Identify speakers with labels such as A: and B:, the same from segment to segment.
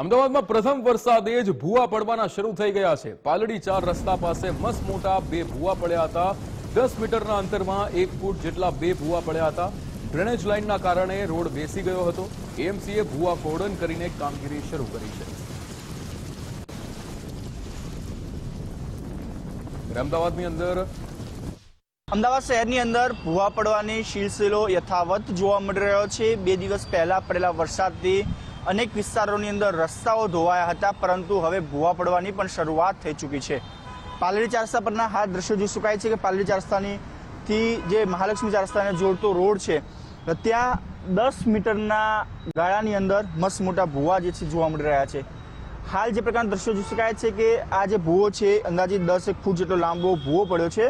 A: અમદાવાદમાં પ્રથમ વરસાદે જ ભૂવા પડવાના શરૂ થઈ ગયા છે। પાલડી 4 રસ્તા પાસે મસ્ત મોટા 2 ભૂવા પડ્યા હતા। 10 મીટરના અંતરમાં 1 ફૂટ જેટલા 2 ભૂવા પડ્યા હતા। ડ્રેનેજ લાઇનના કારણે રોડ બેસી ગયો હતો। એએમસીએ ભૂવા કોર્ડન કરીને કામગીરી શરૂ કરી છે।
B: અમદાવાદ શહેરની અંદર ભૂવા પડવાની સિલસિલો યથાવત જોવા મળી રહ્યો છે। 2 દિવસ પહેલા પડેલા વરસાદથી અનેક વિસ્તારોની અંદર રસ્તાઓ ધોવાયા હતા, પરંતુ હવે ભૂવા પડવાની પણ શરૂઆત થઈ ચૂકી છે। પાલડી 4 રસ્તા પરના હાથ દ્રશ્યો જોઈ શકાય છે કે પાલડી 4 રસ્તાથી જે મહાલક્ષ્મી 4 રસ્તાને જોડતો રોડ છે, ત્યાં 10 મીટરના ગાળાની અંદર મસ્ત મોટા ભૂવા જે છે જોવા મળી રહ્યા છે। હાલ જે પ્રકારના દ્રશ્યો જોઈ શકાય છે કે આ જે ભૂવો છે અંદાજે 10 ફૂટ જેટલો લાંબો ભૂવો પડ્યો છે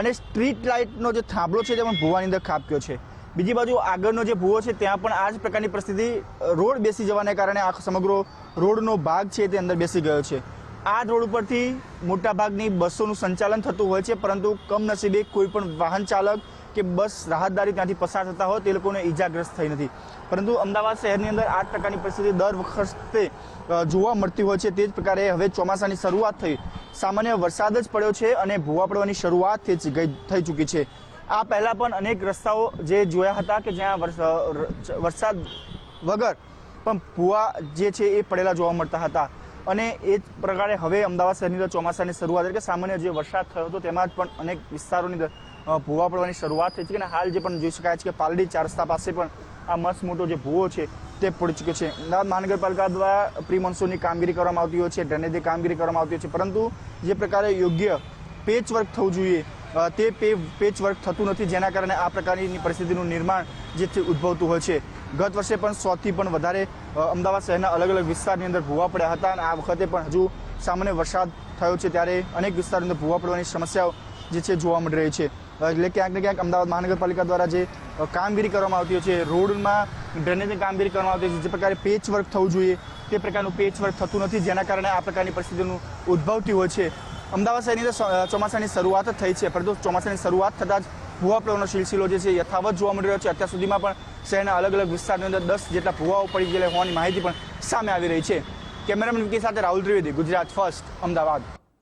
B: અને સ્ટ્રીટ લાઇટનો જે થાંભલો છે તે પણ ભૂવાની અંદર ખાબક્યો છે। બીજી બાજુ આગળનો જે ભૂવો છે ત્યાં પણ આ જ પ્રકારની પરિસ્થિતિ, રોડ બેસી જવાને કારણે આ સમગ્ર રોડનો ભાગ છે તે અંદર બેસી ગયો છે। આ રોડ ઉપરથી મોટાભાગની બસોનું સંચાલન થતું હોય છે, પરંતુ કમનસીબે કોઈ પણ વાહન ચાલક કે બસ રાહતદારી ત્યાંથી પસાર થતા હોય તે લોકોને ઈજાગ્રસ્ત થઈ નથી। પરંતુ અમદાવાદ શહેરની અંદર આ પ્રકારની પરિસ્થિતિ દર વખતે જોવા મળતી હોય છે। તે જ પ્રકારે હવે ચોમાસાની શરૂઆત થઈ, સામાન્ય વરસાદ જ પડ્યો છે અને ભૂવા પડવાની શરૂઆત થઈ ચૂકી છે। આ પહેલા પણ અનેક રસ્તાઓ જે જોયા હતા કે જ્યાં વરસાદ વગર પણ ભૂવા જે છે એ પડેલા જોવા મળતા હતા, અને એ જ પ્રકારે હવે અમદાવાદ શહેરની અંદર ચોમાસાની શરૂઆત એટલે કે સામાન્ય જે વરસાદ થયો હતો તેમાં જ પણ અનેક વિસ્તારોની અંદર ભૂવા પડવાની શરૂઆત થઈ છે। અને હાલ જે પણ જોઈ શકાય છે કે પાલડી 4 રસ્તા પાસે પણ આ મસ્ત મોટો જે ભૂવો છે તે પડી ચૂક્યો છે। અમદાવાદ મહાનગરપાલિકા દ્વારા પ્રી મોન્સૂનની કામગીરી કરવામાં આવતી હોય છે, ડ્રેનેજની કામગીરી કરવામાં આવતી હોય છે, પરંતુ જે પ્રકારે યોગ્ય પેચવર્ક થવું જોઈએ તે પેચવર્ક થતું નથી, જેના કારણે આ પ્રકારની પરિસ્થિતિનું નિર્માણ જે છે ઉદ્ભવતું હોય છે। ગત વર્ષે પણ 100થી પણ વધારે અમદાવાદ શહેરના અલગ અલગ વિસ્તારની અંદર ભૂવા પડ્યા હતા, અને આ વખતે પણ હજુ સામાન્ય વરસાદ થયો છે ત્યારે અનેક વિસ્તારની અંદર ભૂવા પડવાની સમસ્યાઓ જે છે જોવા મળી રહી છે। એટલે ક્યાંક ને ક્યાંક અમદાવાદ મહાનગરપાલિકા દ્વારા જે કામગીરી કરવામાં આવતી હોય છે, રોડમાં ડ્રેનેજની કામગીરી કરવામાં આવતી હોય છે, જે પ્રકારે પેચવર્ક થવું જોઈએ તે પ્રકારનું પેચવર્ક થતું નથી, જેના કારણે આ પ્રકારની પરિસ્થિતિનું ઉદ્ભવતી હોય છે। અમદાવાદ શહેરની અંદર ચોમાસાની શરૂઆત જ થઈ છે, પરંતુ ચોમાસાની શરૂઆત થતાં જ ભૂવા પડવાનો સિલસિલો જે છે યથાવત જોવા મળી રહ્યો છે। અત્યાર સુધીમાં પણ શહેરના અલગ અલગ વિસ્તારની અંદર 10 જેટલા ભૂવાઓ પડી ગયેલા હોવાની માહિતી પણ સામે આવી રહી છે। કેમેરામેન વિકી સાથે રાહુલ ત્રિવેદી, ગુજરાત ફર્સ્ટ, અમદાવાદ।